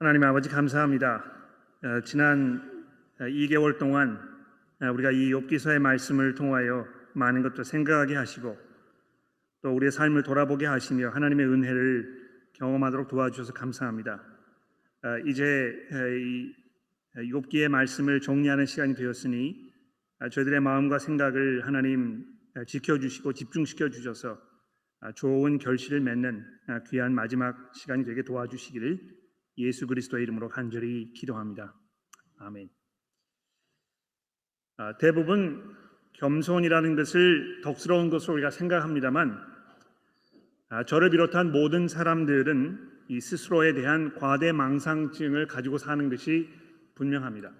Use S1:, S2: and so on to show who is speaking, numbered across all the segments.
S1: 하나님 아버지 감사합니다. 지난 2개월 동안 우리가 이 욥기서의 말씀을 통하여 많은 것도 생각하게 하시고 또 우리의 삶을 돌아보게 하시며 하나님의 은혜를 경험하도록 도와주셔서 감사합니다. 이제 이 욥기의 말씀을 정리하는 시간이 되었으니 저희들의 마음과 생각을 하나님 지켜주시고 집중시켜 주셔서 좋은 결실을 맺는 귀한 마지막 시간이 되게 도와주시기를 예수 그리스도의 이름으로 간절히 기도합니다. 아멘. 대부분 겸손이라는 것을 덕스러운 것으로 우리가 생각합니다만 저를 비롯한 모든 사람들은 이 스스로에 대한 과대망상증을 가지고 사는 것이 분명합니다.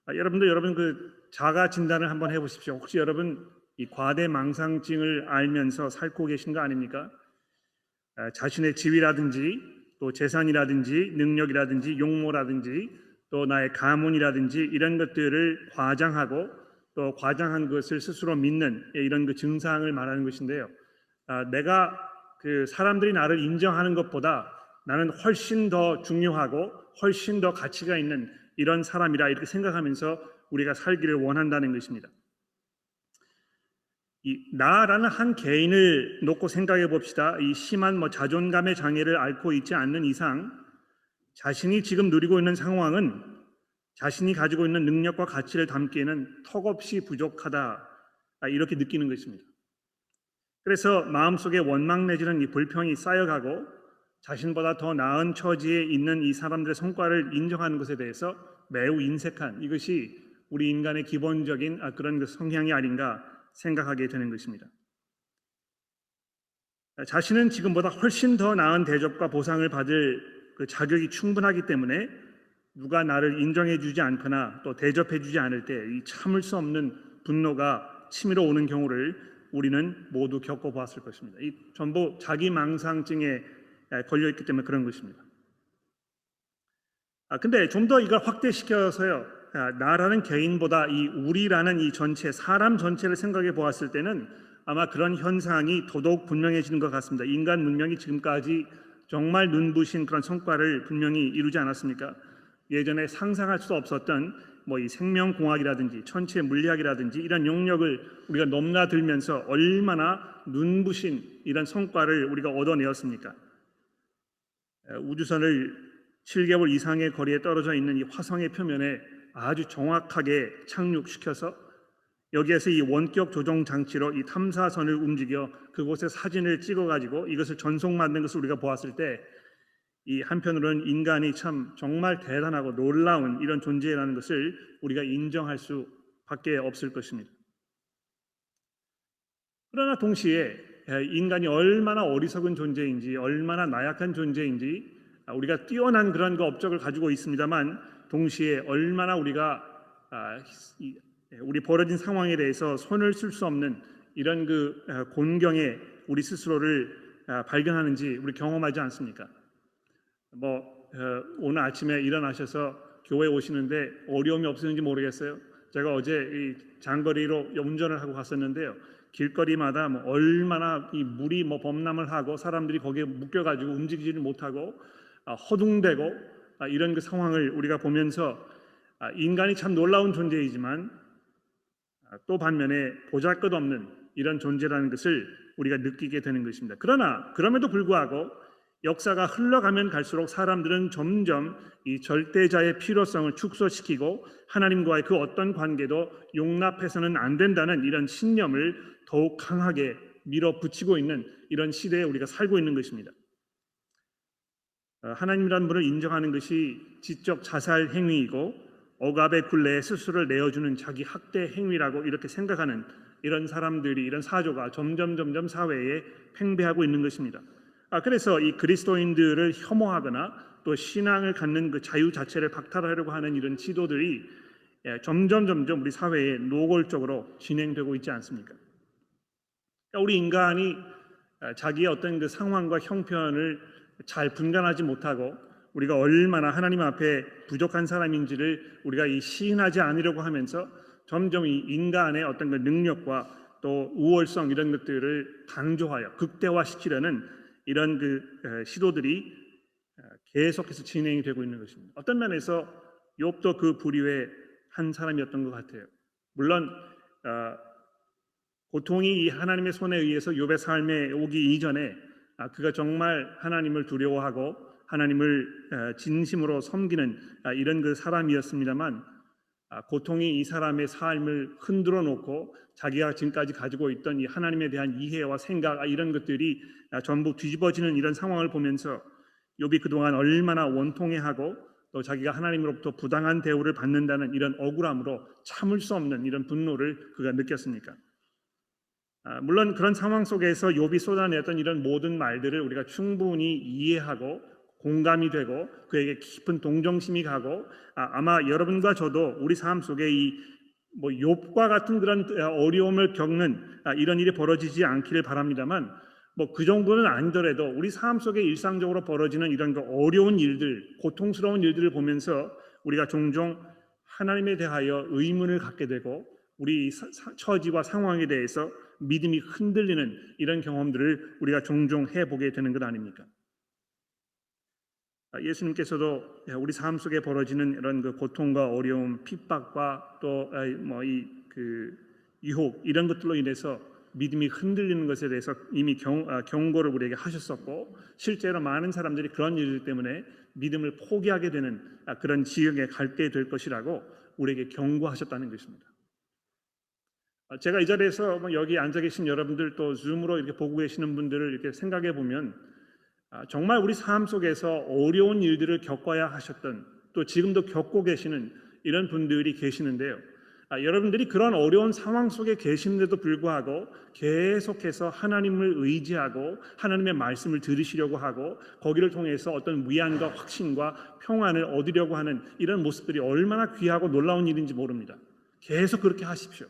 S1: 여러분 그 자가 진단을 한번 해보십시오. 혹시 여러분 이 과대망상증을 알면서 살고 계신 거 아닙니까? 자신의 지위라든지 또 재산이라든지 능력이라든지 용모라든지 또 나의 가문이라든지 이런 것들을 과장하고 또 과장한 것을 스스로 믿는 이런 그 증상을 말하는 것인데요. 내가 그 사람들이 나를 인정하는 것보다 나는 훨씬 더 중요하고 훨씬 더 가치가 있는 이런 사람이라 이렇게 생각하면서 우리가 살기를 원한다는 것입니다. 이 나라는 한 개인을 놓고 생각해 봅시다. 이 심한 자존감의 장애를 앓고 있지 않는 이상 자신이 지금 누리고 있는 상황은 자신이 가지고 있는 능력과 가치를 담기에는 턱없이 부족하다 이렇게 느끼는 것입니다. 그래서 마음속에 원망 내지는 이 불평이 쌓여가고 자신보다 더 나은 처지에 있는 이 사람들의 성과를 인정하는 것에 대해서 매우 인색한 이것이 우리 인간의 기본적인 그런 성향이 아닌가 생각하게 되는 것입니다. 자신은 지금보다 훨씬 더 나은 대접과 보상을 받을 그 자격이 충분하기 때문에 누가 나를 인정해 주지 않거나 또 대접해 주지 않을 때 이 참을 수 없는 분노가 치밀어 오는 경우를 우리는 모두 겪어보았을 것입니다. 이 전부 자기망상증에 걸려있기 때문에 그런 것입니다. 근데 좀 더 이걸 확대시켜서요. 나라는 개인보다 이 우리라는 이 전체 사람 전체를 생각해 보았을 때는 아마 그런 현상이 더더욱 분명해지는 것 같습니다. 인간 문명이 지금까지 정말 눈부신 그런 성과를 분명히 이루지 않았습니까? 예전에 상상할 수 없었던 이 생명공학이라든지 천체 물리학이라든지 이런 영역을 우리가 넘나들면서 얼마나 눈부신 이런 성과를 우리가 얻어내었습니까? 우주선을 7개월 이상의 거리에 떨어져 있는 이 화성의 표면에 아주 정확하게 착륙시켜서 여기에서 이 원격 조종 장치로 이 탐사선을 움직여 그곳의 사진을 찍어가지고 이것을 전송 만든 것을 우리가 보았을 때 이 한편으로는 인간이 참 정말 대단하고 놀라운 이런 존재라는 것을 우리가 인정할 수밖에 없을 것입니다. 그러나 동시에 인간이 얼마나 어리석은 존재인지 얼마나 나약한 존재인지 우리가 뛰어난 그런 업적을 가지고 있습니다만 동시에 얼마나 우리가 우리 벌어진 상황에 대해서 손을 쓸 수 없는 이런 그 곤경에 우리 스스로를 발견하는지 우리 경험하지 않습니까? 오늘 아침에 일어나셔서 교회 오시는데 어려움이 없었는지 모르겠어요. 제가 어제 이 장거리로 운전을 하고 갔었는데요. 길거리마다 얼마나 이 물이 범람을 하고 사람들이 거기에 묶여가지고 움직이지를 못하고 허둥대고 이런 그 상황을 우리가 보면서 인간이 참 놀라운 존재이지만 또 반면에 보잘것없는 이런 존재라는 것을 우리가 느끼게 되는 것입니다. 그러나 그럼에도 불구하고 역사가 흘러가면 갈수록 사람들은 점점 이 절대자의 필요성을 축소시키고 하나님과의 그 어떤 관계도 용납해서는 안 된다는 이런 신념을 더욱 강하게 밀어붙이고 있는 이런 시대에 우리가 살고 있는 것입니다. 하나님이라는 분을 인정하는 것이 지적 자살 행위이고 억압의 굴레에 스스로를 내어주는 자기 학대 행위라고 이렇게 생각하는 이런 사람들이 이런 사조가 점점 사회에 팽배하고 있는 것입니다. 그래서 이 그리스도인들을 혐오하거나 또 신앙을 갖는 그 자유 자체를 박탈하려고 하는 이런 시도들이 점점 우리 사회에 노골적으로 진행되고 있지 않습니까? 우리 인간이 자기의 어떤 그 상황과 형편을 잘 분간하지 못하고 우리가 얼마나 하나님 앞에 부족한 사람인지를 우리가 이 시인하지 않으려고 하면서 점점 이 인간의 어떤 그 능력과 또 우월성 이런 것들을 강조하여 극대화시키려는 이런 그 시도들이 계속해서 진행이 되고 있는 것입니다. 어떤 면에서 욥도 그 부류의 한 사람이었던 것 같아요. 물론 고통이 이 하나님의 손에 의해서 욥의 삶에 오기 이전에 그가 정말 하나님을 두려워하고 하나님을 진심으로 섬기는 이런 그 사람이었습니다만, 고통이 이 사람의 삶을 흔들어 놓고 자기가 지금까지 가지고 있던 이 하나님에 대한 이해와 생각, 이런 것들이 전부 뒤집어지는 이런 상황을 보면서 욥이 그동안 얼마나 원통해하고 또 자기가 하나님으로부터 부당한 대우를 받는다는 이런 억울함으로 참을 수 없는 이런 분노를 그가 느꼈습니까? 물론 그런 상황 속에서 욥이 쏟아냈던 이런 모든 말들을 우리가 충분히 이해하고 공감이 되고 그에게 깊은 동정심이 가고, 아마 여러분과 저도 우리 삶 속에 이 욥과 같은 그런 어려움을 겪는 이런 일이 벌어지지 않기를 바랍니다만, 그 정도는 아니더라도 우리 삶 속에 일상적으로 벌어지는 이런 그 어려운 일들, 고통스러운 일들을 보면서 우리가 종종 하나님에 대하여 의문을 갖게 되고 우리 처지와 상황에 대해서 믿음이 흔들리는 이런 경험들을 우리가 종종 해보게 되는 것 아닙니까? 예수님께서도 우리 삶 속에 벌어지는 이런 그 고통과 어려움, 핍박과 또 유혹, 이런 것들로 인해서 믿음이 흔들리는 것에 대해서 이미 경고를 우리에게 하셨었고, 실제로 많은 사람들이 그런 일들 때문에 믿음을 포기하게 되는 그런 지역에 갈게 될 것이라고 우리에게 경고하셨다는 것입니다. 제가 이 자리에서 여기 앉아 계신 여러분들, 또 줌으로 이렇게 보고 계시는 분들을 이렇게 생각해 보면 정말 우리 삶 속에서 어려운 일들을 겪어야 하셨던, 또 지금도 겪고 계시는 이런 분들이 계시는데요. 여러분들이 그런 어려운 상황 속에 계시는데도 불구하고 계속해서 하나님을 의지하고 하나님의 말씀을 들으시려고 하고 거기를 통해서 어떤 위안과 확신과 평안을 얻으려고 하는 이런 모습들이 얼마나 귀하고 놀라운 일인지 모릅니다. 계속 그렇게 하십시오.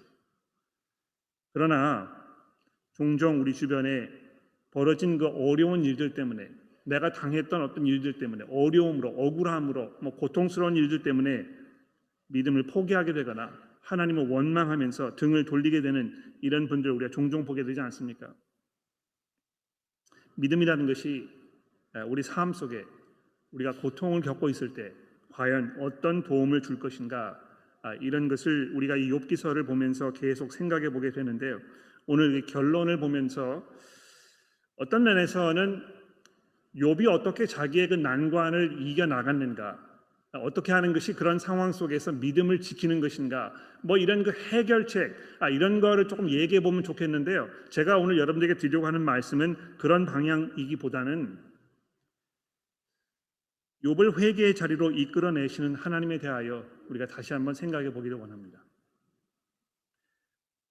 S1: 그러나 종종 우리 주변에 벌어진 그 어려운 일들 때문에, 내가 당했던 어떤 일들 때문에, 어려움으로, 억울함으로, 고통스러운 일들 때문에 믿음을 포기하게 되거나 하나님을 원망하면서 등을 돌리게 되는 이런 분들 우리가 종종 보게 되지 않습니까? 믿음이라는 것이 우리 삶 속에 우리가 고통을 겪고 있을 때 과연 어떤 도움을 줄 것인가, 이런 것을 우리가 이 욥기서를 보면서 계속 생각해 보게 되는데요. 오늘 이 결론을 보면서 어떤 면에서는 욥이 어떻게 자기의 그 난관을 이겨 나갔는가, 어떻게 하는 것이 그런 상황 속에서 믿음을 지키는 것인가, 이런 그 해결책, 이런 거를 조금 얘기해 보면 좋겠는데요. 제가 오늘 여러분들에게 드리려고 하는 말씀은 그런 방향이기보다는 욥을 회개의 자리로 이끌어내시는 하나님에 대하여 우리가 다시 한번 생각해 보기를 원합니다.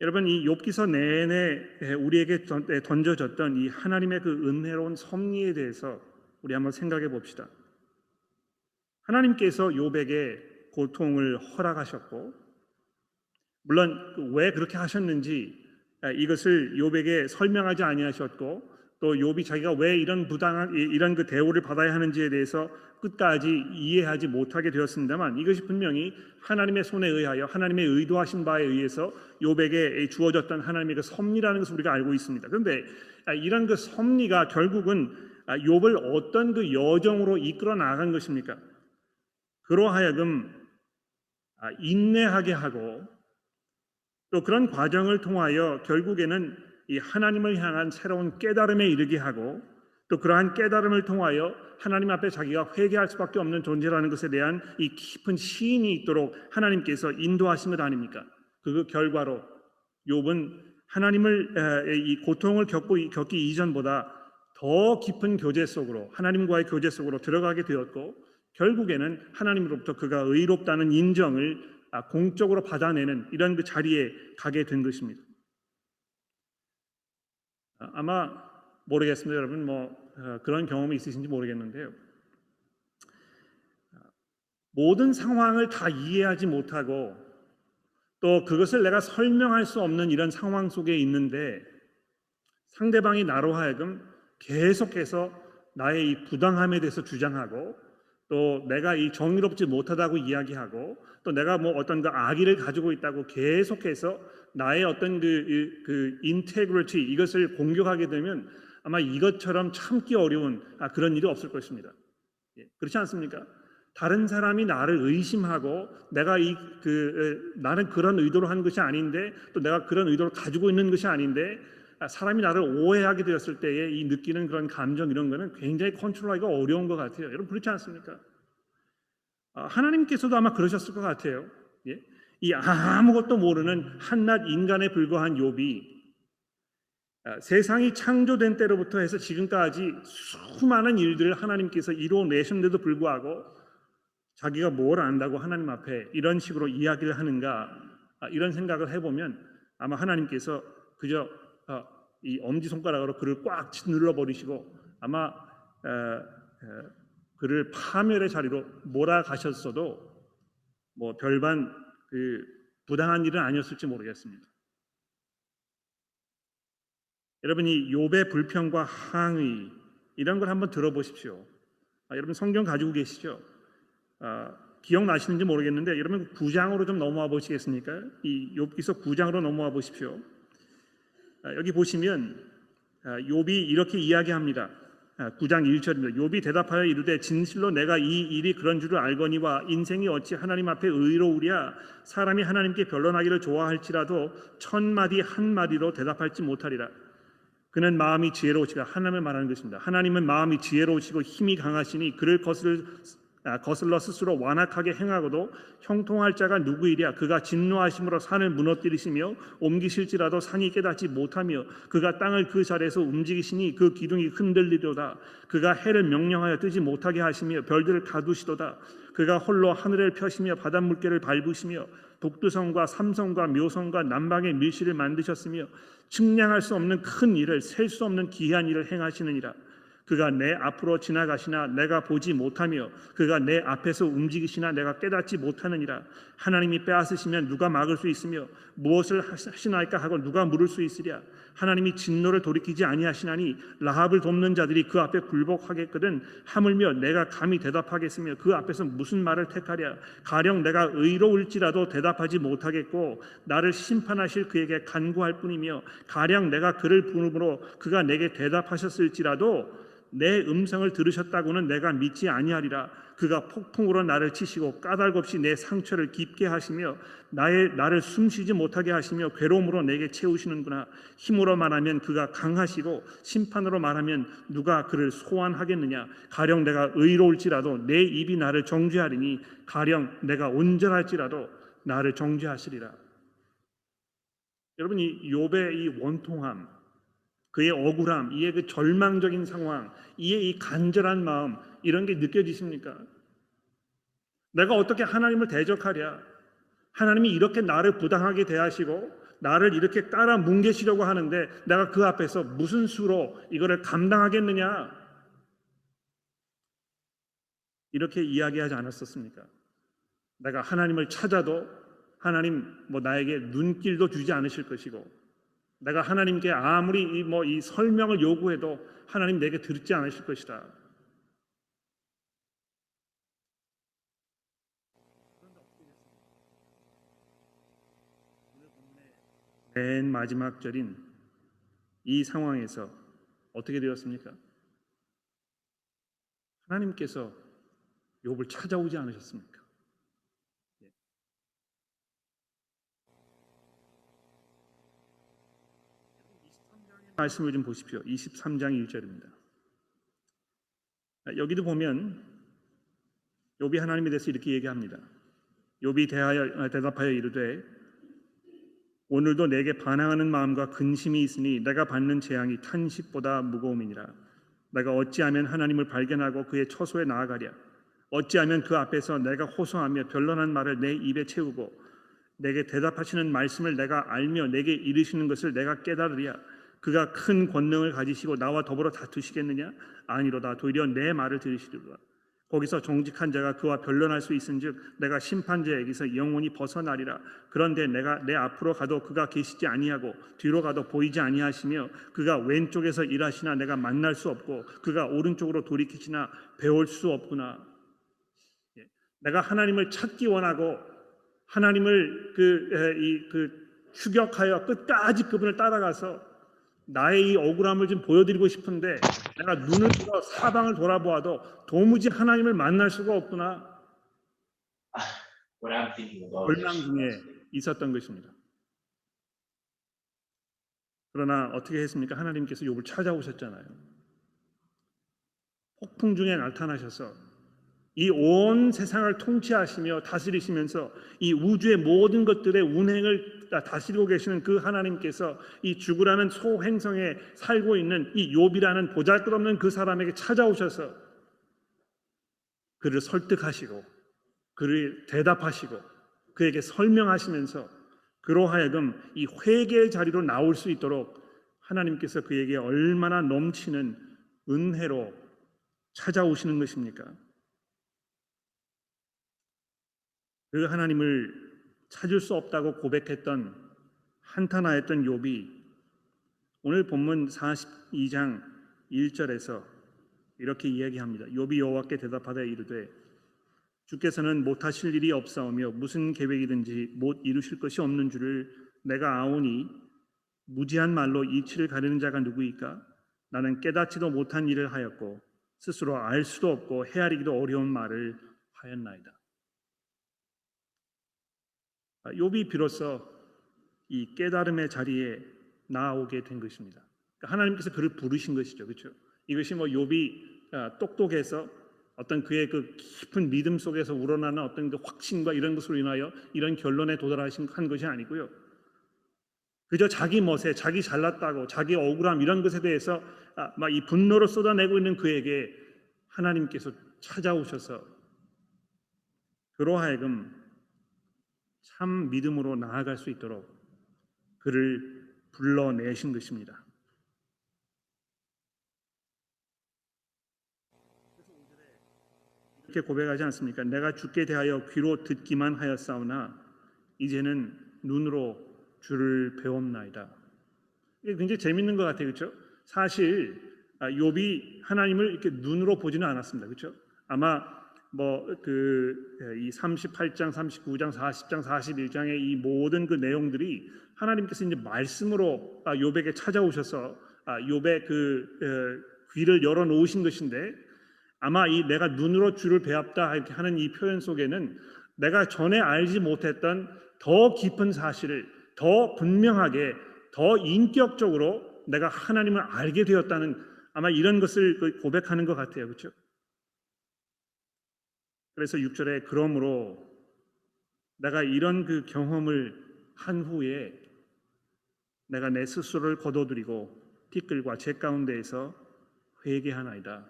S1: 여러분, 이 욥기서 내내 우리에게 던져졌던 이 하나님의 그 은혜로운 섭리에 대해서 우리 한번 생각해 봅시다. 하나님께서 욥에게 고통을 허락하셨고, 물론 왜 그렇게 하셨는지 이것을 욥에게 설명하지 아니하셨고, 또 욥이 자기가 왜 이런 부당한 이런 그 대우를 받아야 하는지에 대해서 끝까지 이해하지 못하게 되었습니다만, 이것이 분명히 하나님의 손에 의하여 하나님의 의도하신 바에 의해서 욥에게 주어졌던 하나님의 그 섭리라는 것을 우리가 알고 있습니다. 그런데 이런 그 섭리가 결국은 욥을 어떤 그 여정으로 이끌어 나간 것입니까? 그로하여금 인내하게 하고, 또 그런 과정을 통하여 결국에는 이 하나님을 향한 새로운 깨달음에 이르게 하고, 또 그러한 깨달음을 통하여 하나님 앞에 자기가 회개할 수밖에 없는 존재라는 것에 대한 이 깊은 시인이 있도록 하나님께서 인도하신 것 아닙니까? 그 결과로 욥은 하나님을 이 고통을 겪기 이전보다 더 깊은 교제 속으로, 하나님과의 교제 속으로 들어가게 되었고, 결국에는 하나님으로부터 그가 의롭다는 인정을 공적으로 받아내는 이런 그 자리에 가게 된 것입니다. 아마 모르겠습니다, 여러분. 그런 경험이 있으신지 모르겠는데요. 모든 상황을 다 이해하지 못하고 또 그것을 내가 설명할 수 없는 이런 상황 속에 있는데, 상대방이 나로 하여금 계속해서 나의 이 부당함에 대해서 주장하고, 또 내가 이 정의롭지 못하다고 이야기하고, 또 내가 어떤 그 악의를 가지고 있다고 계속해서 나의 어떤 그 integrity, 이것을 공격하게 되면 아마 이것처럼 참기 어려운 그런 일이 없을 것입니다. 그렇지 않습니까? 다른 사람이 나를 의심하고 내가 나는 그런 의도로 한 것이 아닌데 또 내가 그런 의도를 가지고 있는 것이 아닌데 사람이 나를 오해하게 되었을 때에 이 느끼는 그런 감정 이런 거는 굉장히 컨트롤하기가 어려운 것 같아요. 여러분 그렇지 않습니까? 하나님께서도 아마 그러셨을 것 같아요. 예? 이 아무것도 모르는 한낱 인간에 불과한 욥이 세상이 창조된 때로부터 해서 지금까지 수많은 일들을 하나님께서 이루어내셨는데도 불구하고 자기가 뭘 안다고 하나님 앞에 이런 식으로 이야기를 하는가 이런 생각을 해보면 아마 하나님께서 그저 이 엄지손가락으로 그를 꽉 눌러버리시고 아마 그를 파멸의 자리로 몰아가셨어도 뭐 별반 부당한 일은 아니었을지 모르겠습니다. 여러분 이 욥의 불평과 항의 이런 걸 한번 들어보십시오. 여러분 성경 가지고 계시죠? 기억나시는지 모르겠는데 여러분 9장으로 좀 넘어와 보시겠습니까? 이 욥기서 9장으로 넘어와 보십시오. 여기 보시면 욥이 이렇게 이야기합니다. 9장 1절입니다. 욥이 대답하여 이르되 진실로 내가 이 일이 그런 줄을 알거니와 인생이 어찌 하나님 앞에 의로우랴. 사람이 하나님께 변론하기를 좋아할지라도 천마디 한마디로 대답할지 못하리라. 그는 마음이 지혜로우시가 하나님을 말하는 것입니다. 하나님은 마음이 지혜로우시고 힘이 강하시니 그를 거슬러 스스로 완악하게 행하고도 형통할 자가 누구이랴. 그가 진노하심으로 산을 무너뜨리시며 옮기실지라도 산이 깨닫지 못하며 그가 땅을 그 자리에서 움직이시니 그 기둥이 흔들리도다. 그가 해를 명령하여 뜨지 못하게 하시며 별들을 가두시도다. 그가 홀로 하늘을 펴시며 바닷물결을 밟으시며 북두성과 삼성과 묘성과 남방의 밀실을 만드셨으며 측량할 수 없는 큰 일을 셀 수 없는 기이한 일을 행하시느니라. 그가 내 앞으로 지나가시나 내가 보지 못하며 그가 내 앞에서 움직이시나 내가 깨닫지 못하느니라. 하나님이 빼앗으시면 누가 막을 수 있으며 무엇을 하시나이까 하고 누가 물을 수 있으랴. 하나님이 진노를 돌이키지 아니하시나니 라합을 돕는 자들이 그 앞에 굴복하겠거든. 하물며 내가 감히 대답하겠으며 그 앞에서 무슨 말을 택하랴. 가령 내가 의로울지라도 대답하지 못하겠고 나를 심판하실 그에게 간구할 뿐이며 가령 내가 그를 부름으로 그가 내게 대답하셨을지라도 내 음성을 들으셨다고는 내가 믿지 아니하리라. 그가 폭풍으로 나를 치시고 까닭없이 내 상처를 깊게 하시며 나를 숨쉬지 못하게 하시며 괴로움으로 내게 채우시는구나. 힘으로 말하면 그가 강하시고 심판으로 말하면 누가 그를 소환하겠느냐. 가령 내가 의로울지라도 내 입이 나를 정죄하리니 가령 내가 온전할지라도 나를 정죄하시리라. 여러분 이 욥의 이 원통함, 그의 억울함, 이의 그 절망적인 상황, 이의 이 간절한 마음 이런 게 느껴지십니까? 내가 어떻게 하나님을 대적하랴? 하나님이 이렇게 나를 부당하게 대하시고 나를 이렇게 깔아 뭉개시려고 하는데 내가 그 앞에서 무슨 수로 이거를 감당하겠느냐? 이렇게 이야기하지 않았었습니까? 내가 하나님을 찾아도 하나님 나에게 눈길도 주지 않으실 것이고 내가 하나님께 아무리 이 설명을 요구해도 하나님 내게 듣지 않으실 것이다. 맨 마지막 절인 이 상황에서 어떻게 되었습니까? 하나님께서 욥을 찾아오지 않으셨습니까? 말씀을 좀 보십시오. 23장 1절입니다. 여기도 보면 욥이 하나님에 대해서 이렇게 얘기합니다. 욥이 대답하여 이르되 오늘도 내게 반항하는 마음과 근심이 있으니 내가 받는 재앙이 탄식보다 무거움이니라. 내가 어찌하면 하나님을 발견하고 그의 처소에 나아가랴. 어찌하면 그 앞에서 내가 호소하며 변론한 말을 내 입에 채우고 내게 대답하시는 말씀을 내가 알며 내게 이르시는 것을 내가 깨달으랴. 그가 큰 권능을 가지시고 나와 더불어 다투시겠느냐? 아니로다. 도리어 내 말을 들으시리로다. 거기서 정직한 자가 그와 변론할 수 있은즉 내가 심판자에게서 영원히 벗어나리라. 그런데 내가 내 앞으로 가도 그가 계시지 아니하고 뒤로 가도 보이지 아니하시며 그가 왼쪽에서 일하시나 내가 만날 수 없고 그가 오른쪽으로 돌이키시나 배울 수 없구나. 내가 하나님을 찾기 원하고 하나님을 추격하여 끝까지 그분을 따라가서 나의 이 억울함을 좀 보여드리고 싶은데 내가 눈을 들어 사방을 돌아보아도 도무지 하나님을 만날 수가 없구나.
S2: What I'm thinking about
S1: 절망
S2: is
S1: 중에 있었던 것입니다. 그러나 어떻게 했습니까? 하나님께서 욥을 찾아오셨잖아요. 폭풍 중에 나타나셔서 이 온 세상을 통치하시며 다스리시면서 이 우주의 모든 것들의 운행을 다스리고 계시는 그 하나님께서 이 죽으라는 소행성에 살고 있는 이 욥이라는 보잘것없는 그 사람에게 찾아오셔서 그를 설득하시고 그를 대답하시고 그에게 설명하시면서 그로 하여금 이 회개의 자리로 나올 수 있도록 하나님께서 그에게 얼마나 넘치는 은혜로 찾아오시는 것입니까? 그 하나님을 찾을 수 없다고 고백했던 한탄하였던 욥이 오늘 본문 42장 1절에서 이렇게 이야기합니다. 욥이 여호와께 대답하되 이르되 주께서는 못하실 일이 없사오며 무슨 계획이든지 못 이루실 것이 없는 줄을 내가 아오니 무지한 말로 이치를 가리는 자가 누구이까? 나는 깨닫지도 못한 일을 하였고 스스로 알 수도 없고 헤아리기도 어려운 말을 하였나이다. 욥이 비로소 이 깨달음의 자리에 나아오게 된 것입니다. 하나님께서 그를 부르신 것이죠, 그렇죠? 이것이 뭐 욥이 똑똑해서 어떤 그의 그 깊은 믿음 속에서 우러나는 어떤 그 확신과 이런 것으로 인하여 이런 결론에 도달하신 한 것이 아니고요. 그저 자기 멋에 자기 잘났다고 자기 억울함 이런 것에 대해서 막 이 분노를 쏟아내고 있는 그에게 하나님께서 찾아오셔서 그로 하여금 참 믿음으로 나아갈 수 있도록 그를 불러내신 것입니다. 이렇게 고백하지 않습니까? 내가 주께 대하여 귀로 듣기만 하였사오나 이제는 눈으로 주를 배웠나이다. 이게 굉장히 재밌는 것 같아요, 그렇죠? 사실 욥이 하나님을 이렇게 눈으로 보지는 않았습니다, 그렇죠? 아마 이 38장, 39장, 40장, 41장의 이 모든 그 내용들이 하나님께서 이제 말씀으로 욥에게 찾아오셔서 욥의 귀를 열어 놓으신 것인데 아마 이 내가 눈으로 주를 배웠다 이렇게 하는 이 표현 속에는 내가 전에 알지 못했던 더 깊은 사실을 더 분명하게 더 인격적으로 내가 하나님을 알게 되었다는 아마 이런 것을 고백하는 것 같아요, 그렇죠? 그래서 6절에 그러므로 내가 이런 그 경험을 한 후에 내가 내 스스로를 거둬들이고 티끌과 제 가운데에서 회개하나이다.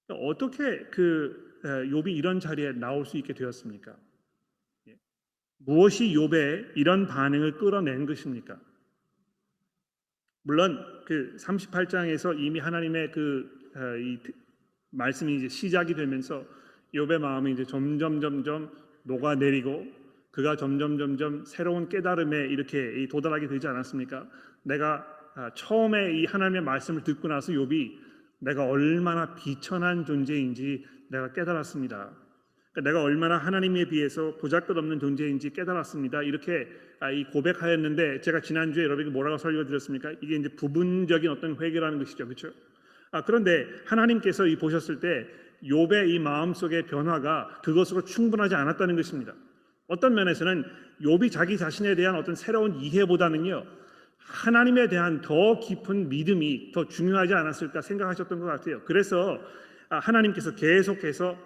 S1: 어떻게 욥이 이런 자리에 나올 수 있게 되었습니까? 무엇이 욥의 이런 반응을 끌어낸 것입니까? 물론 그 38장에서 이미 하나님의 이 말씀이 이제 시작이 되면서 욥의 마음이 이제 점점 녹아내리고 그가 점점 새로운 깨달음에 이렇게 도달하게 되지 않았습니까? 내가 처음에 이 하나님의 말씀을 듣고 나서 욥이 내가 얼마나 비천한 존재인지 내가 깨달았습니다. 그러니까 내가 얼마나 하나님에 비해서 보잘것없는 존재인지 깨달았습니다. 이렇게 이 고백하였는데 제가 지난주에 여러분에게 뭐라고 설교드렸습니까? 이게 이제 부분적인 어떤 회개라는 것이죠, 그렇죠? 그런데 하나님께서 보셨을 때 욥의 이 마음속의 변화가 그것으로 충분하지 않았다는 것입니다. 어떤 면에서는 욥이 자기 자신에 대한 어떤 새로운 이해보다는요 하나님에 대한 더 깊은 믿음이 더 중요하지 않았을까 생각하셨던 것 같아요. 그래서 하나님께서 계속해서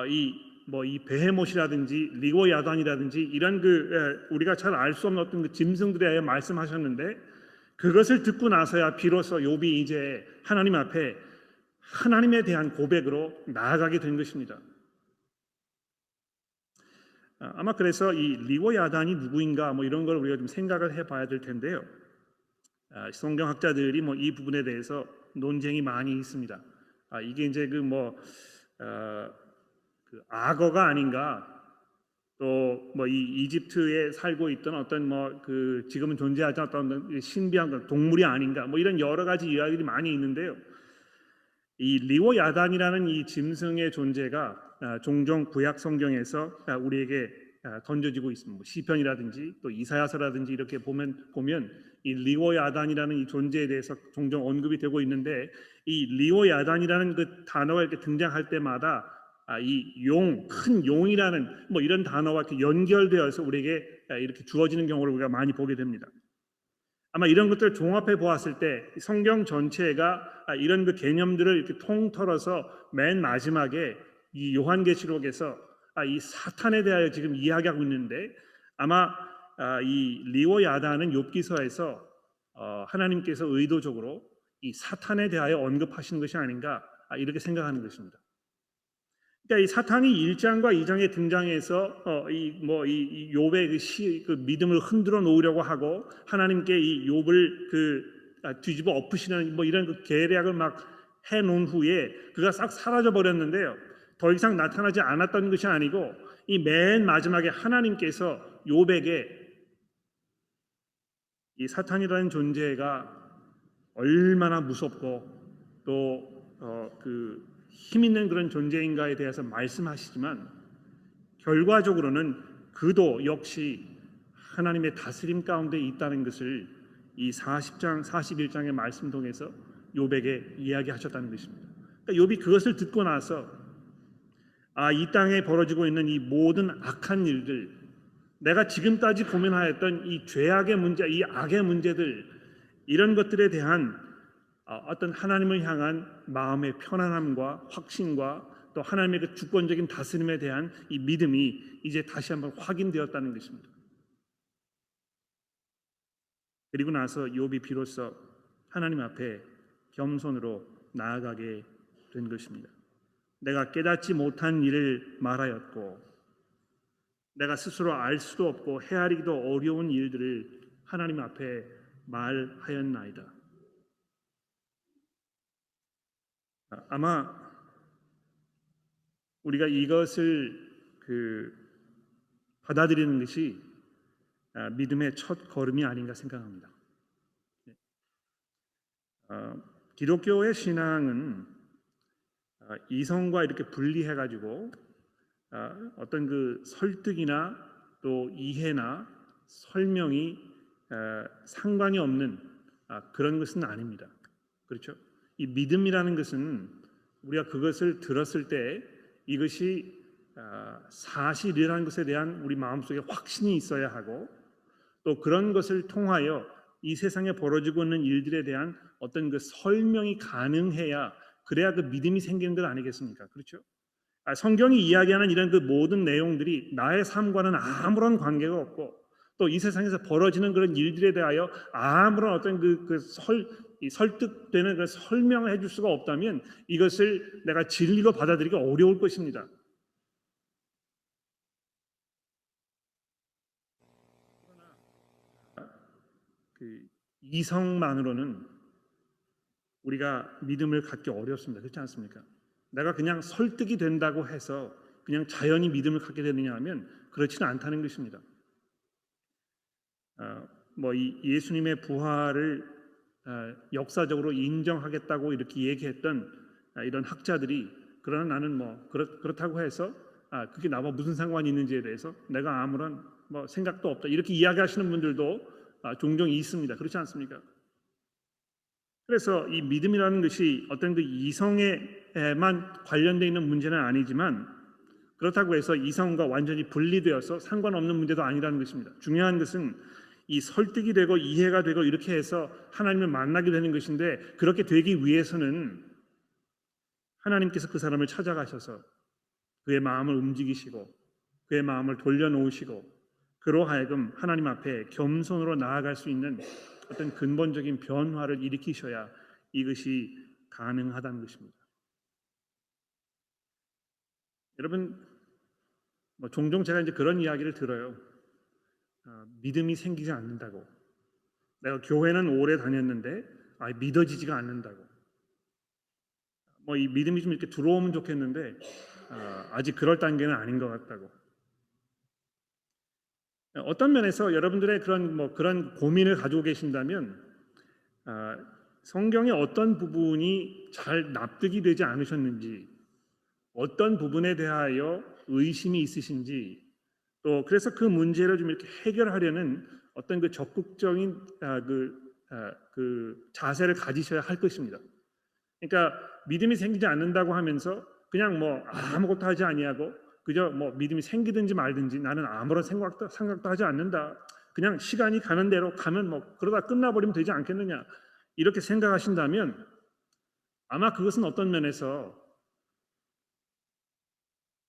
S1: 이 베헤못이라든지 리고야단이라든지 이런 우리가 잘 알 수 없는 어떤 그 짐승들에 대해 말씀하셨는데 그것을 듣고 나서야 비로소 욥이 이제 하나님 앞에 하나님에 대한 고백으로 나아가게 된 것입니다. 아마 그래서 이 리고야단이 누구인가 이런 걸 우리가 좀 생각을 해봐야 될 텐데요. 성경학자들이 이 부분에 대해서 논쟁이 많이 있습니다. 이게 이제 악어가 아닌가, 또 이 이집트에 살고 있던 어떤 지금은 존재하지 않던 신비한 동물이 아닌가, 이런 여러 가지 이야기들이 많이 있는데요. 이 리고야단이라는 이 짐승의 존재가 종종 구약 성경에서 우리에게 던져지고 있습니다. 시편이라든지 또 이사야서라든지 이렇게 보면 이 리오야단이라는 이 존재에 대해서 종종 언급이 되고 있는데 이 리오야단이라는 그 단어가 이렇게 등장할 때마다 이 용, 큰 용이라는 뭐 이런 단어와 이렇게 연결되어서 우리에게 이렇게 주어지는 경우를 우리가 많이 보게 됩니다. 아마 이런 것들을 종합해 보았을 때 성경 전체가 이런 그 개념들을 이렇게 통틀어서 맨 마지막에 이 요한계시록에서 이 사탄에 대하여 지금 이야기하고 있는데 아마 이 리오야다는 욥기서에서 하나님께서 의도적으로 이 사탄에 대하여 언급하시는 것이 아닌가 이렇게 생각하는 것입니다. 그러니까 이 사탄이 1장과 2장에 등장해서 이 욥의 그 믿음을 흔들어 놓으려고 하고 하나님께 이 욥을 뒤집어 엎으시는 뭐 이런 그 계략을 막 해놓은 후에 그가 싹 사라져 버렸는데요. 더 이상 나타나지 않았던 것이 아니고 이 맨 마지막에 하나님께서 욥에게 이 사탄이라는 존재가 얼마나 무섭고 또 그 힘 있는 그런 존재인가에 대해서 말씀하시지만 결과적으로는 그도 역시 하나님의 다스림 가운데 있다는 것을 이 40장, 41장의 말씀 통해서 욥에게 이야기하셨다는 것입니다. 그러니까 욥이 그것을 듣고 나서 이 땅에 벌어지고 있는 이 모든 악한 일들, 내가 지금까지 고민하였던 이 죄악의 문제, 이 악의 문제들 이런 것들에 대한 어떤 하나님을 향한 마음의 편안함과 확신과 또 하나님의 그 주권적인 다스림에 대한 이 믿음이 이제 다시 한번 확인되었다는 것입니다. 그리고 나서 욥이 비로소 하나님 앞에 겸손으로 나아가게 된 것입니다. 내가 깨닫지 못한 일을 말하였고 내가 스스로 알 수도 없고 헤아리기도 어려운 일들을 하나님 앞에 말하였나이다. 아마 우리가 이것을 받아들이는 것이 믿음의 첫 걸음이 아닌가 생각합니다. 기독교의 신앙은 이성과 이렇게 분리해 가지고 어떤 그 설득이나 또 이해나 설명이 상관이 없는 그런 것은 아닙니다. 그렇죠? 이 믿음이라는 것은 우리가 그것을 들었을 때 이것이 사실이라는 것에 대한 우리 마음속에 확신이 있어야 하고 또 그런 것을 통하여 이 세상에 벌어지고 있는 일들에 대한 어떤 그 설명이 가능해야 그래야 그 믿음이 생기는 것 아니겠습니까? 그렇죠? 성경이 이야기하는 이런 그 모든 내용들이 나의 삶과는 아무런 관계가 없고 또 이 세상에서 벌어지는 그런 일들에 대하여 아무런 어떤 설득되는 그 설명을 해줄 수가 없다면 이것을 내가 진리로 받아들이기 어려울 것입니다. 그 이성만으로는 우리가 믿음을 갖기 어렵습니다. 그렇지 않습니까? 내가 그냥 설득이 된다고 해서 그냥 자연히 믿음을 갖게 되느냐 하면 그렇지는 않다는 것입니다. 이 예수님의 부활을 역사적으로 인정하겠다고 이렇게 얘기했던 이런 학자들이 그러나 나는 그렇다고 해서 그게 나와 무슨 상관이 있는지에 대해서 내가 아무런 생각도 없다 이렇게 이야기하시는 분들도 종종 있습니다. 그렇지 않습니까? 그래서 이 믿음이라는 것이 어떤 그 이성에만 관련되어 있는 문제는 아니지만 그렇다고 해서 이성과 완전히 분리되어서 상관없는 문제도 아니라는 것입니다. 중요한 것은 이 설득이 되고 이해가 되고 이렇게 해서 하나님을 만나게 되는 것인데 그렇게 되기 위해서는 하나님께서 그 사람을 찾아가셔서 그의 마음을 움직이시고 그의 마음을 돌려놓으시고 그로 하여금 하나님 앞에 겸손으로 나아갈 수 있는 어떤 근본적인 변화를 일으키셔야 이것이 가능하다는 것입니다. 여러분 종종 제가 이제 그런 이야기를 들어요. 믿음이 생기지 않는다고. 내가 교회는 오래 다녔는데 믿어지지가 않는다고. 이 믿음이 좀 이렇게 들어오면 좋겠는데 아직 그럴 단계는 아닌 것 같다고. 어떤 면에서 여러분들의 그런 고민을 가지고 계신다면 성경의 어떤 부분이 잘 납득이 되지 않으셨는지 어떤 부분에 대하여 의심이 있으신지 또 그래서 그 문제를 좀 이렇게 해결하려는 어떤 그 적극적인 그 자세를 가지셔야 할 것입니다. 그러니까 믿음이 생기지 않는다고 하면서 그냥 뭐 아무것도 하지 아니하고 그저 뭐 믿음이 생기든지 말든지 나는 아무런 생각도 하지 않는다. 그냥 시간이 가는 대로 가면 뭐 그러다 끝나버리면 되지 않겠느냐. 이렇게 생각하신다면 아마 그것은 어떤 면에서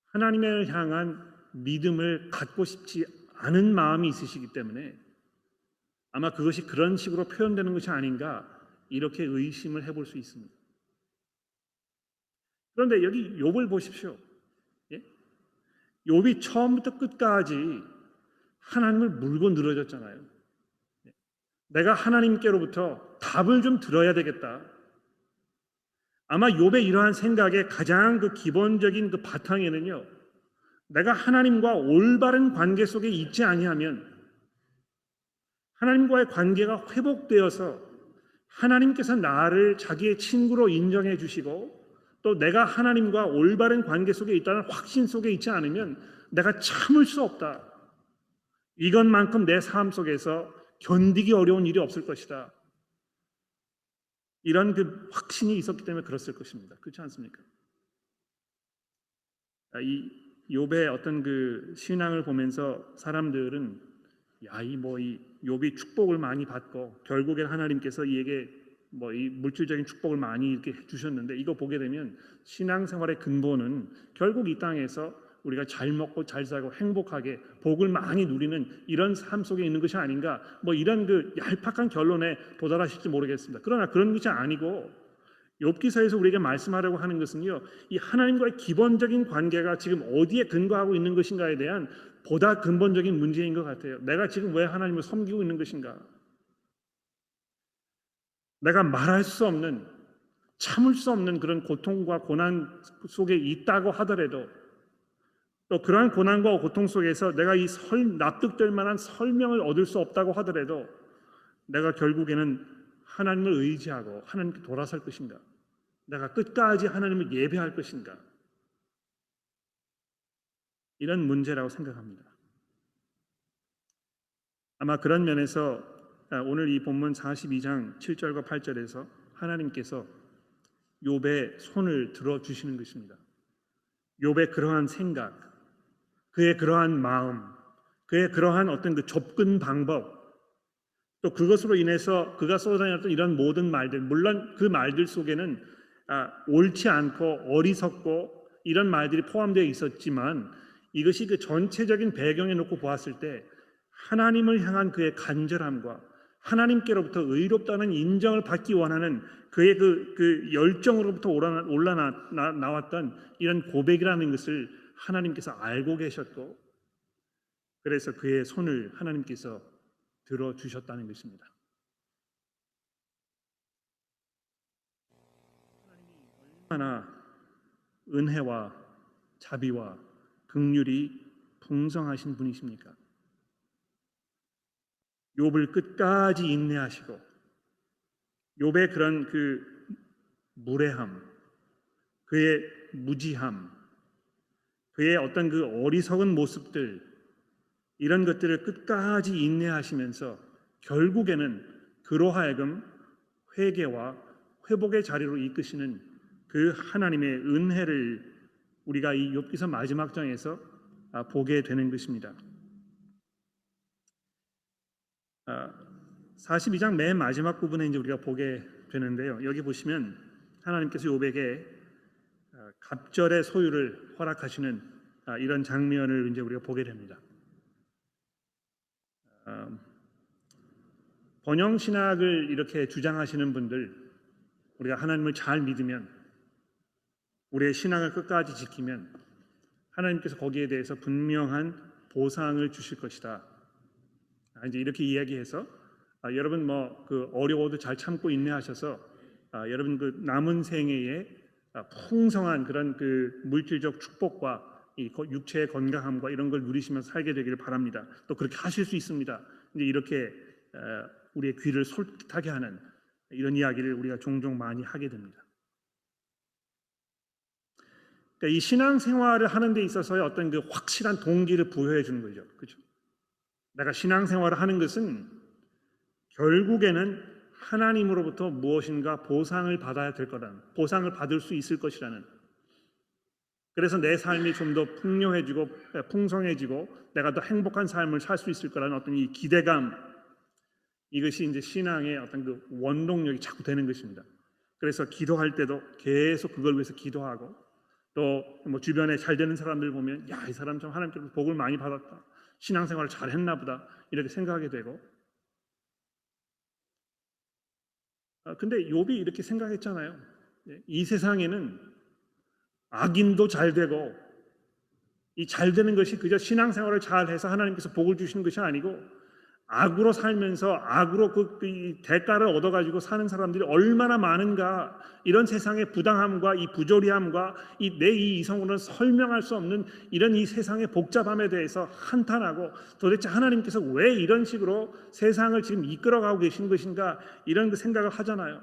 S1: 하나님을 향한 믿음을 갖고 싶지 않은 마음이 있으시기 때문에 아마 그것이 그런 식으로 표현되는 것이 아닌가 이렇게 의심을 해볼 수 있습니다. 그런데 여기 욥을 보십시오. 예? 욥이 처음부터 끝까지 하나님을 물고 늘어졌잖아요. 예? 내가 하나님께로부터 답을 좀 들어야 되겠다. 아마 욥의 이러한 생각의 가장 그 기본적인 그 바탕에는요. 내가 하나님과 올바른 관계 속에 있지 아니하면 하나님과의 관계가 회복되어서 하나님께서 나를 자기의 친구로 인정해 주시고 또 내가 하나님과 올바른 관계 속에 있다는 확신 속에 있지 않으면 내가 참을 수 없다. 이것만큼 내 삶 속에서 견디기 어려운 일이 없을 것이다. 이런 그 확신이 있었기 때문에 그랬을 것입니다. 그렇지 않습니까? 이 욥의 어떤 그 신앙을 보면서 사람들은 이 욥이 축복을 많이 받고 결국엔 하나님께서 이에게 뭐 이 물질적인 축복을 많이 이렇게 주셨는데 이거 보게 되면 신앙생활의 근본은 결국 이 땅에서 우리가 잘 먹고 잘 살고 행복하게 복을 많이 누리는 이런 삶 속에 있는 것이 아닌가 뭐 이런 그 얄팍한 결론에 도달하실지 모르겠습니다. 그러나 그런 것이 아니고 욥기서에서 우리에게 말씀하려고 하는 것은요. 이 하나님과의 기본적인 관계가 지금 어디에 근거하고 있는 것인가에 대한 보다 근본적인 문제인 것 같아요. 내가 지금 왜 하나님을 섬기고 있는 것인가? 내가 말할 수 없는 참을 수 없는 그런 고통과 고난 속에 있다고 하더라도 또 그러한 고난과 고통 속에서 내가 납득될 만한 설명을 얻을 수 없다고 하더라도 내가 결국에는 하나님을 의지하고 하나님께 돌아설 것인가? 내가 끝까지 하나님을 예배할 것인가? 이런 문제라고 생각합니다. 아마 그런 면에서 오늘 이 본문 42장 7절과 8절에서 하나님께서 욥의 손을 들어 주시는 것입니다. 욥의 그러한 생각, 그의 그러한 마음, 그의 그러한 어떤 그 접근 방법, 또 그것으로 인해서 그가 쏟아냈던 이런 모든 말들, 물론 그 말들 속에는 옳지 않고 어리석고 이런 말들이 포함되어 있었지만 이것이 그 전체적인 배경에 놓고 보았을 때 하나님을 향한 그의 간절함과 하나님께로부터 의롭다는 인정을 받기 원하는 그의 그 열정으로부터 나왔던 이런 고백이라는 것을 하나님께서 알고 계셨고 그래서 그의 손을 하나님께서 들어주셨다는 것입니다. 얼마나 은혜와 자비와 긍휼이 풍성하신 분이십니까? 욥을 끝까지 인내하시고 욥의 그런 그 무례함, 그의 무지함, 그의 어떤 그 어리석은 모습들 이런 것들을 끝까지 인내하시면서 결국에는 그로 하여금 회개와 회복의 자리로 이끄시는 그 하나님의 은혜를 우리가 이 욥기서 마지막 장에서 보게 되는 것입니다. 42장 맨 마지막 부분에 이제 우리가 보게 되는데요. 여기 보시면 하나님께서 욥에게 갑절의 소유를 허락하시는 이런 장면을 이제 우리가 보게 됩니다. 번영 신학을 이렇게 주장하시는 분들, 우리가 하나님을 잘 믿으면 우리의 신앙을 끝까지 지키면 하나님께서 거기에 대해서 분명한 보상을 주실 것이다. 이제 이렇게 이야기해서 여러분 뭐 그 어려워도 잘 참고 인내하셔서 여러분 그 남은 생애에 풍성한 그런 그 물질적 축복과 이 육체의 건강함과 이런 걸 누리시면서 살게 되기를 바랍니다. 또 그렇게 하실 수 있습니다. 이제 이렇게 우리의 귀를 솔깃하게 하는 이런 이야기를 우리가 종종 많이 하게 됩니다. 그러니까 이 신앙생활을 하는 데 있어서의 어떤 그 확실한 동기를 부여해 주는 거죠. 그렇죠? 내가 신앙생활을 하는 것은 결국에는 하나님으로부터 무엇인가 보상을 받아야 될 거라는, 보상을 받을 수 있을 것이라는, 그래서 내 삶이 좀 더 풍요해지고 풍성해지고 내가 더 행복한 삶을 살 수 있을 거라는 어떤 이 기대감, 이것이 이제 신앙의 어떤 그 원동력이 자꾸 되는 것입니다. 그래서 기도할 때도 계속 그걸 위해서 기도하고, 또 뭐 주변에 잘 되는 사람들 보면 야, 이 사람 좀 하나님께서 복을 많이 받았다, 신앙생활을 잘 했나 보다, 이렇게 생각하게 되고. 근데 욥이 이렇게 생각했잖아요. 이 세상에는 악인도 잘 되고, 이 잘 되는 것이 그저 신앙생활을 잘해서 하나님께서 복을 주시는 것이 아니고, 악으로 살면서 악으로 이 대가를 얻어가지고 사는 사람들이 얼마나 많은가, 이런 세상의 부당함과 이 부조리함과 이 이성으로는 설명할 수 없는 이런 이 세상의 복잡함에 대해서 한탄하고, 도대체 하나님께서 왜 이런 식으로 세상을 지금 이끌어가고 계신 것인가, 이런 그 생각을 하잖아요.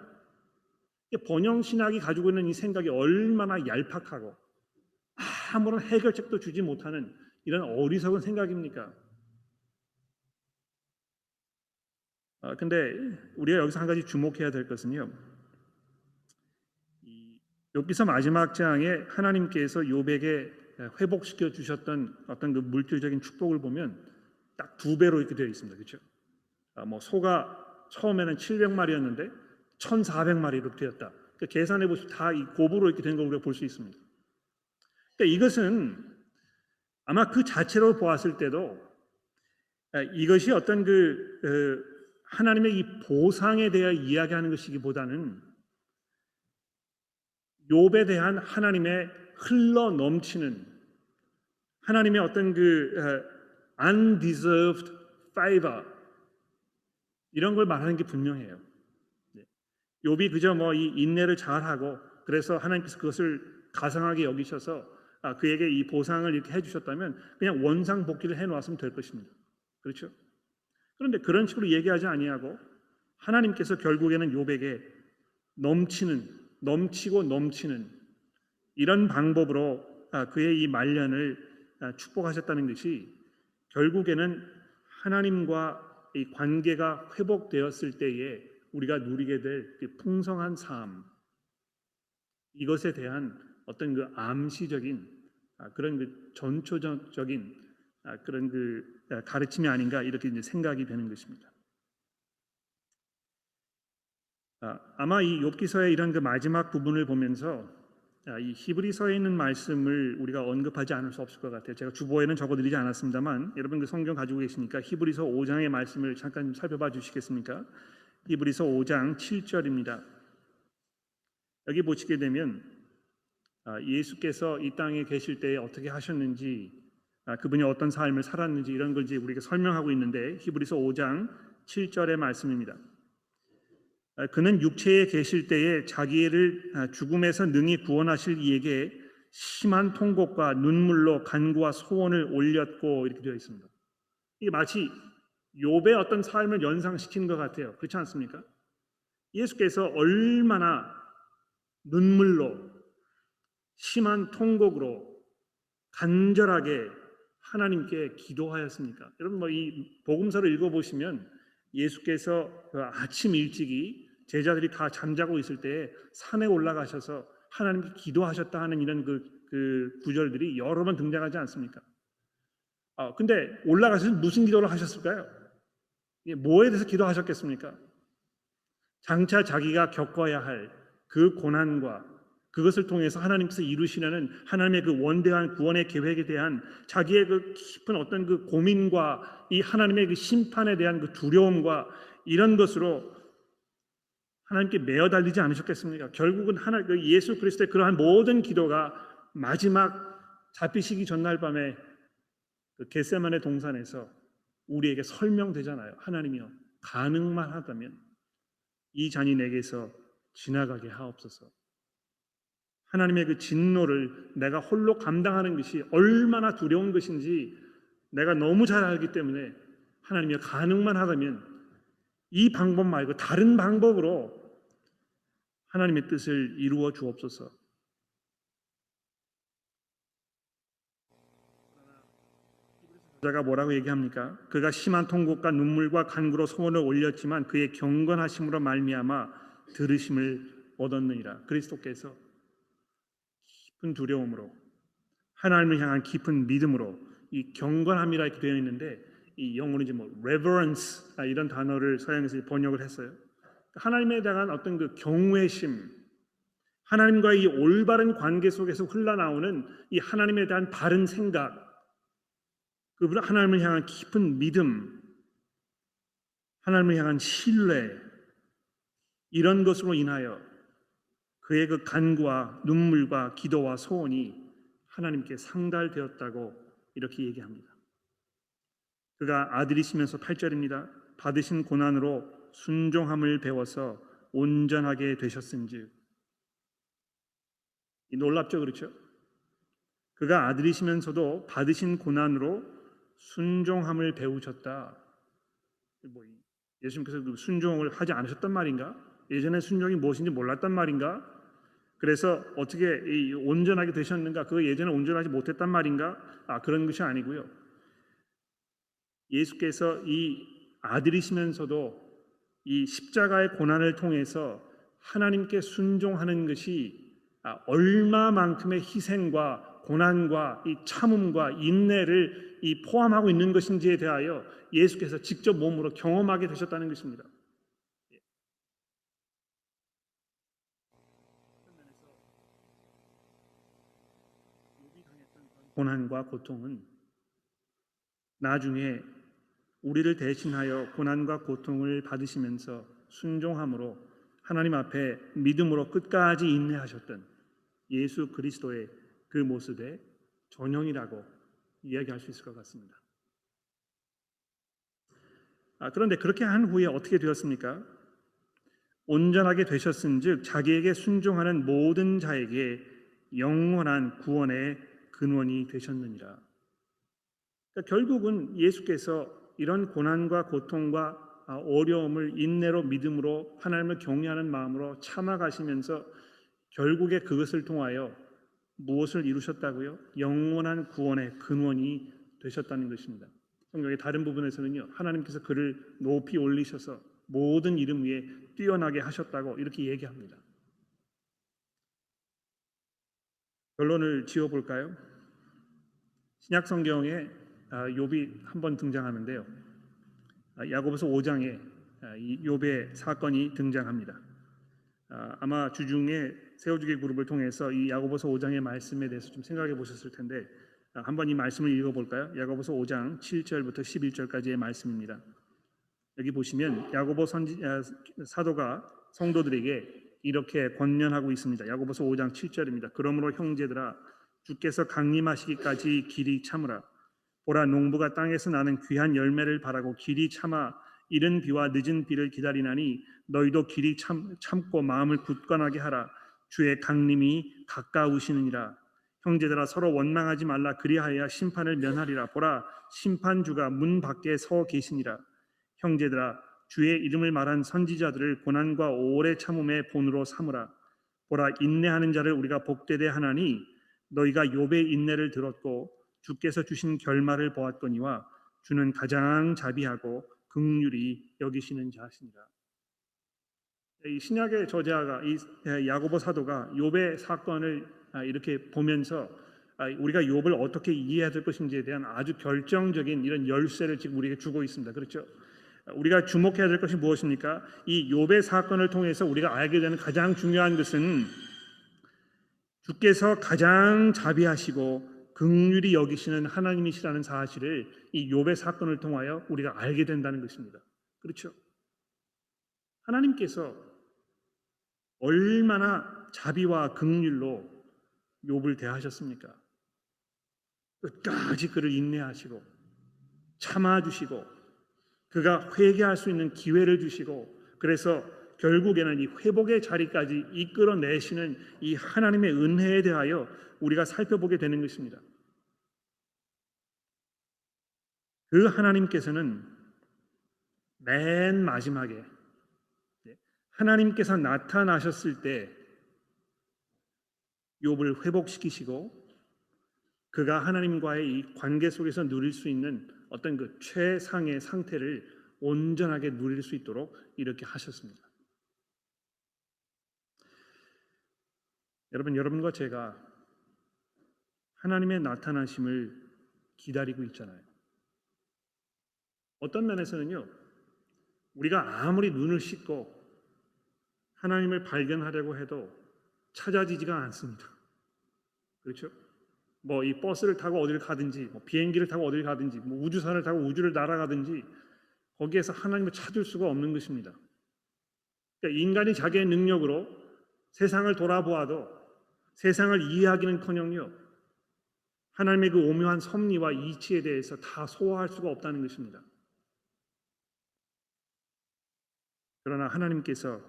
S1: 번영신학이 가지고 있는 이 생각이 얼마나 얄팍하고 아무런 해결책도 주지 못하는 이런 어리석은 생각입니까? 근데 우리가 여기서 한 가지 주목해야 될 것은요, 이 욥기서 마지막 장에 하나님께서 욥에게 회복시켜 주셨던 어떤 그 물질적인 축복을 보면 딱 2배로 이렇게 되어 있습니다. 그렇죠? 뭐 소가 처음에는 700마리였는데 1,400마리로 되었다. 그러니까 계산해 보시면 다 이 곱으로 이렇게 된 걸 우리가 볼 수 있습니다. 그러니까 이것은 아마 그 자체로 보았을 때도 이것이 어떤 하나님의 이 보상에 대해 이야기하는 것이기보다는 욥에 대한 하나님의 흘러 넘치는 하나님의 어떤 undeserved favor, 이런 걸 말하는 게 분명해요. 욥이 그저 뭐 이 인내를 잘하고 그래서 하나님께서 그것을 가상하게 여기셔서 그에게 이 보상을 이렇게 해주셨다면 그냥 원상복귀를 해놓았으면 될 것입니다. 그렇죠? 그런데 그런 식으로 얘기하지 아니하고 하나님께서 결국에는 욥에게 넘치고 넘치는 이런 방법으로 그의 이 말년을 축복하셨다는 것이, 결국에는 하나님과 이 관계가 회복되었을 때에 우리가 누리게 될 풍성한 삶, 이것에 대한 어떤 그 암시적인 그런 그 전초적인 그런 가르침이 아닌가, 이렇게 이제 생각이 되는 것입니다. 아마 이 욥기서의 이런 그 마지막 부분을 보면서 이 히브리서에 있는 말씀을 우리가 언급하지 않을 수 없을 것 같아요. 제가 주보에는 적어드리지 않았습니다만 여러분 그 성경 가지고 계시니까 히브리서 5장의 말씀을 잠깐 살펴봐 주시겠습니까? 히브리서 5장 7절입니다. 여기 보시게 되면 예수께서 이 땅에 계실 때에 어떻게 하셨는지, 그분이 어떤 삶을 살았는지, 이런 걸 이제 우리가 설명하고 있는데, 히브리서 5장 7절의 말씀입니다. 그는 육체에 계실 때에 자기를 죽음에서 능히 구원하실 이에게 심한 통곡과 눈물로 간구와 소원을 올렸고, 이렇게 되어 있습니다. 이게 마치 욥의 어떤 삶을 연상시키는 것 같아요. 그렇지 않습니까? 예수께서 얼마나 눈물로 심한 통곡으로 간절하게 하나님께 기도하였습니까? 여러분 뭐 이 복음서를 읽어보시면 예수께서 아침 일찍이 제자들이 다 잠자고 있을 때 산에 올라가셔서 하나님께 기도하셨다 하는 이런 그 구절들이 여러 번 등장하지 않습니까? 근데 올라가셔서 무슨 기도를 하셨을까요? 뭐에 대해서 기도하셨겠습니까? 장차 자기가 겪어야 할 그 고난과 그것을 통해서 하나님께서 이루시려는 하나님의 그 원대한 구원의 계획에 대한 자기의 그 깊은 어떤 그 고민과 이 하나님의 그 심판에 대한 그 두려움과 이런 것으로 하나님께 매어 달리지 않으셨겠습니까? 결국은 예수 그리스도의 그러한 모든 기도가 마지막 잡히시기 전날 밤에 그 겟세마네 동산에서 우리에게 설명되잖아요. 하나님이여, 가능만 하다면 이 잔이 내게서 지나가게 하옵소서. 하나님의 그 진노를 내가 홀로 감당하는 것이 얼마나 두려운 것인지 내가 너무 잘 알기 때문에 하나님이 가능만 하다면 이 방법 말고 다른 방법으로 하나님의 뜻을 이루어 주옵소서. 저자가 뭐라고 얘기합니까? 그가 심한 통곡과 눈물과 간구로 소원을 올렸지만 그의 경건하심으로 말미암아 들으심을 얻었느니라. 그리스도께서 깊은 두려움으로 하나님을 향한 깊은 믿음으로 이 경건함이라 이렇게 되어 있는데 이 영어로 이제 뭐 reverence 이런 단어를 사용해서 번역을 했어요. 하나님에 대한 어떤 그 경외심, 하나님과의 이 올바른 관계 속에서 흘러나오는 이 하나님에 대한 바른 생각, 그분 하나님을 향한 깊은 믿음, 하나님을 향한 신뢰 이런 것으로 인하여 그의 그 간구와 눈물과 기도와 소원이 하나님께 상달되었다고 이렇게 얘기합니다. 그가 아들이시면서 8절입니다. 받으신 고난으로 순종함을 배워서 온전하게 되셨은즉. 놀랍죠, 그렇죠? 그가 아들이시면서도 받으신 고난으로 순종함을 배우셨다. 뭐 예수님께서 순종을 하지 않으셨단 말인가? 예전에 순종이 무엇인지 몰랐단 말인가? 그래서 어떻게 온전하게 되셨는가? 그거 예전에 온전하지 못했단 말인가? 그런 것이 아니고요. 예수께서 이 아들이시면서도 이 십자가의 고난을 통해서 하나님께 순종하는 것이 얼마만큼의 희생과 고난과 이 참음과 인내를 이 포함하고 있는 것인지에 대하여 예수께서 직접 몸으로 경험하게 되셨다는 것입니다. 고난과 고통은 나중에 우리를 대신하여 고난과 고통을 받으시면서 순종함으로 하나님 앞에 믿음으로 끝까지 인내하셨던 예수 그리스도의 그 모습의 전형이라고 이야기할 수 있을 것 같습니다. 그런데 그렇게 한 후에 어떻게 되었습니까? 온전하게 되셨은즉 자기에게 순종하는 모든 자에게 영원한 구원의 근원이 되셨느니라. 그러니까 결국은 예수께서 이런 고난과 고통과 어려움을 인내로 믿음으로 하나님을 경외하는 마음으로 참아가시면서 결국에 그것을 통하여 무엇을 이루셨다고요? 영원한 구원의 근원이 되셨다는 것입니다. 성경의 다른 부분에서는요, 하나님께서 그를 높이 올리셔서 모든 이름 위에 뛰어나게 하셨다고 이렇게 얘기합니다. 결론을 지어볼까요? 신약 성경에 욥이 한번 등장하는데요. 야고보서 5장에 이 욥의 사건이 등장합니다. 아마 주중에 세워주기 그룹을 통해서 이 야고보서 5장의 말씀에 대해서 좀 생각해 보셨을 텐데 한번 이 말씀을 읽어볼까요? 야고보서 5장 7절부터 11절까지의 말씀입니다. 여기 보시면 야고보 사도가 성도들에게 이렇게 권면하고 있습니다. 야고보서 5장 7절입니다. 그러므로 형제들아 주께서 강림하시기까지 길이 참으라. 보라 농부가 땅에서 나는 귀한 열매를 바라고 길이 참아 이른 비와 늦은 비를 기다리나니 너희도 길이 참고 마음을 굳건하게 하라. 주의 강림이 가까우시느니라. 형제들아 서로 원망하지 말라. 그리하여 심판을 면하리라. 보라 심판주가 문 밖에 서 계시니라. 형제들아 주의 이름을 말한 선지자들을 고난과 오래 참음의 본으로 삼으라. 보라 인내하는 자를 우리가 복되게 하나니 너희가 욥의 인내를 들었고 주께서 주신 결말을 보았거니와 주는 가장 자비하고 긍휼히 여기시는 자시니라. 이 신약의 저자가 이 야고보 사도가 욥의 사건을 이렇게 보면서 우리가 욥을 어떻게 이해해야 될 것인지에 대한 아주 결정적인 이런 열쇠를 지금 우리에게 주고 있습니다. 그렇죠? 우리가 주목해야 될 것이 무엇입니까? 이 욥의 사건을 통해서 우리가 알게 되는 가장 중요한 것은 주께서 가장 자비하시고 긍휼히 여기시는 하나님이시라는 사실을 이 욥의 사건을 통하여 우리가 알게 된다는 것입니다. 그렇죠? 하나님께서 얼마나 자비와 긍휼로 욥을 대하셨습니까? 끝까지 그를 인내하시고 참아주시고 그가 회개할 수 있는 기회를 주시고 그래서 결국에는 이 회복의 자리까지 이끌어내시는 이 하나님의 은혜에 대하여 우리가 살펴보게 되는 것입니다. 그 하나님께서는 맨 마지막에 하나님께서 나타나셨을 때 욥을 회복시키시고 그가 하나님과의 이 관계 속에서 누릴 수 있는 어떤 그 최상의 상태를 온전하게 누릴 수 있도록 이렇게 하셨습니다. 여러분, 여러분과 제가 하나님의 나타나심을 기다리고 있잖아요. 어떤 면에서는요, 우리가 아무리 눈을 씻고 하나님을 발견하려고 해도 찾아지지가 않습니다. 그렇죠? 뭐 이 버스를 타고 어디를 가든지, 뭐 비행기를 타고 어디를 가든지, 뭐 우주선을 타고 우주를 날아가든지 거기에서 하나님을 찾을 수가 없는 것입니다. 그러니까 인간이 자기의 능력으로 세상을 돌아보아도 세상을 이해하기는커녕요, 하나님의 그 오묘한 섭리와 이치에 대해서 다 소화할 수가 없다는 것입니다. 그러나 하나님께서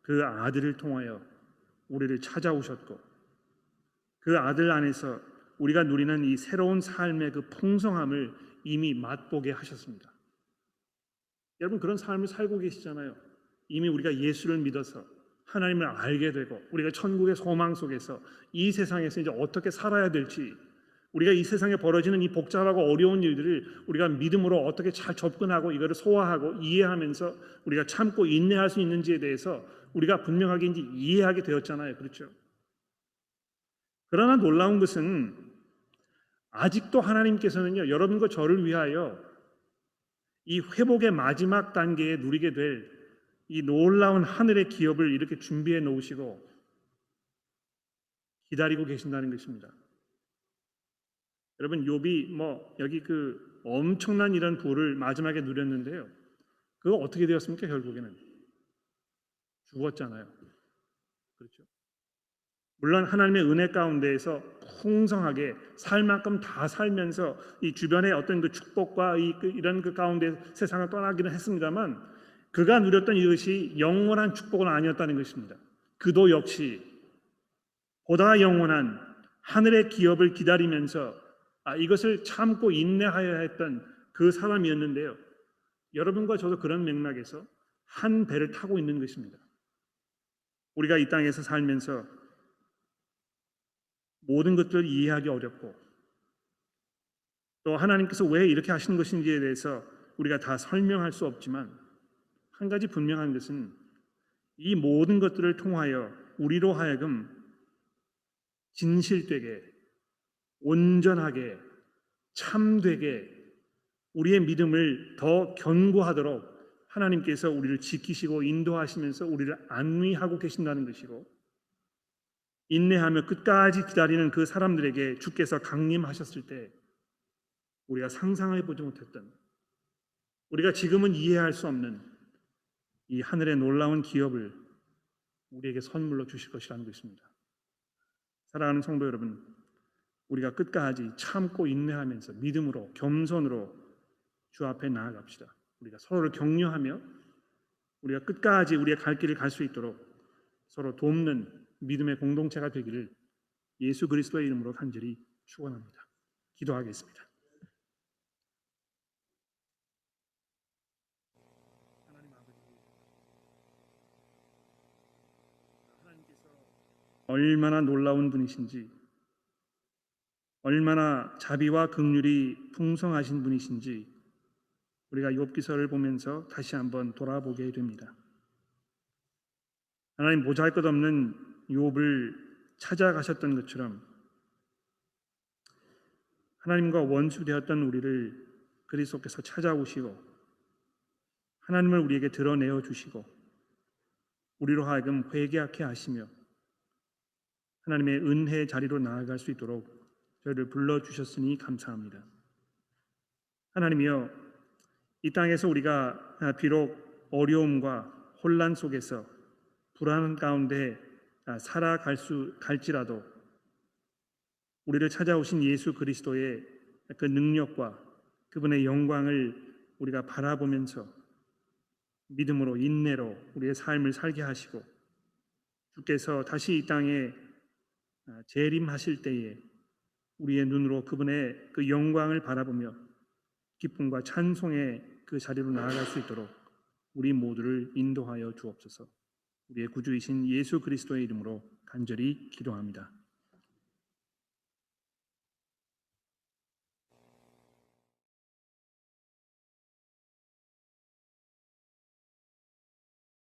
S1: 그 아들을 통하여 우리를 찾아오셨고, 그 아들 안에서 우리가 누리는 이 새로운 삶의 그 풍성함을 이미 맛보게 하셨습니다. 여러분, 그런 삶을 살고 계시잖아요. 이미 우리가 예수를 믿어서 하나님을 알게 되고, 우리가 천국의 소망 속에서 이 세상에서 이제 어떻게 살아야 될지, 우리가 이 세상에 벌어지는 이 복잡하고 어려운 일들을 우리가 믿음으로 어떻게 잘 접근하고 이거를 소화하고 이해하면서 우리가 참고 인내할 수 있는지에 대해서 우리가 분명하게 이제 이해하게 되었잖아요. 그렇죠? 그러나 놀라운 것은 아직도 하나님께서는요, 여러분과 저를 위하여 이 회복의 마지막 단계에 누리게 될 이 놀라운 하늘의 기업을 이렇게 준비해 놓으시고 기다리고 계신다는 것입니다. 여러분, 욥이 뭐 여기 그 엄청난 이런 부를 마지막에 누렸는데요, 그거 어떻게 되었습니까? 결국에는 죽었잖아요. 그렇죠? 물론 하나님의 은혜 가운데에서 풍성하게 살 만큼 다 살면서 이 주변의 어떤 그 축복과 이런 그 가운데 세상을 떠나기는 했습니다만, 그가 누렸던 이것이 영원한 축복은 아니었다는 것입니다. 그도 역시 보다 영원한 하늘의 기업을 기다리면서 이것을 참고 인내하여야 했던 그 사람이었는데요, 여러분과 저도 그런 맥락에서 한 배를 타고 있는 것입니다. 우리가 이 땅에서 살면서 모든 것들을 이해하기 어렵고, 또 하나님께서 왜 이렇게 하시는 것인지에 대해서 우리가 다 설명할 수 없지만, 한 가지 분명한 것은 이 모든 것들을 통하여 우리로 하여금 진실되게, 온전하게, 참되게 우리의 믿음을 더 견고하도록 하나님께서 우리를 지키시고 인도하시면서 우리를 안위하고 계신다는 것이고, 인내하며 끝까지 기다리는 그 사람들에게 주께서 강림하셨을 때 우리가 상상해 보지 못했던, 우리가 지금은 이해할 수 없는 이 하늘의 놀라운 기업을 우리에게 선물로 주실 것이라는 것입니다. 사랑하는 성도 여러분, 우리가 끝까지 참고 인내하면서 믿음으로 겸손으로 주 앞에 나아갑시다. 우리가 서로를 격려하며 우리가 끝까지 우리의 갈 길을 갈 수 있도록 서로 돕는 믿음의 공동체가 되기를 예수 그리스도의 이름으로 간절히 축원합니다. 기도하겠습니다. 하나님 아버지, 하나님께서 얼마나 놀라운 분이신지, 얼마나 자비와 긍휼이 풍성하신 분이신지 우리가 욥기서를 보면서 다시 한번 돌아보게 됩니다. 하나님, 보잘것없는 욥을 찾아가셨던 것처럼 하나님과 원수되었던 우리를 그리스도께서 찾아오시고 하나님을 우리에게 드러내어 주시고 우리로 하여금 회개하게 하시며 하나님의 은혜의 자리로 나아갈 수 있도록 저희를 불러주셨으니 감사합니다. 하나님이여, 이 땅에서 우리가 비록 어려움과 혼란 속에서 불안 가운데 살아갈지라도 우리를 찾아오신 예수 그리스도의 그 능력과 그분의 영광을 우리가 바라보면서 믿음으로 인내로 우리의 삶을 살게 하시고, 주께서 다시 이 땅에 재림하실 때에 우리의 눈으로 그분의 그 영광을 바라보며 기쁨과 찬송의 그 자리로 나아갈 수 있도록 우리 모두를 인도하여 주옵소서. 우리의 구주이신 예수 그리스도의 이름으로 간절히 기도합니다.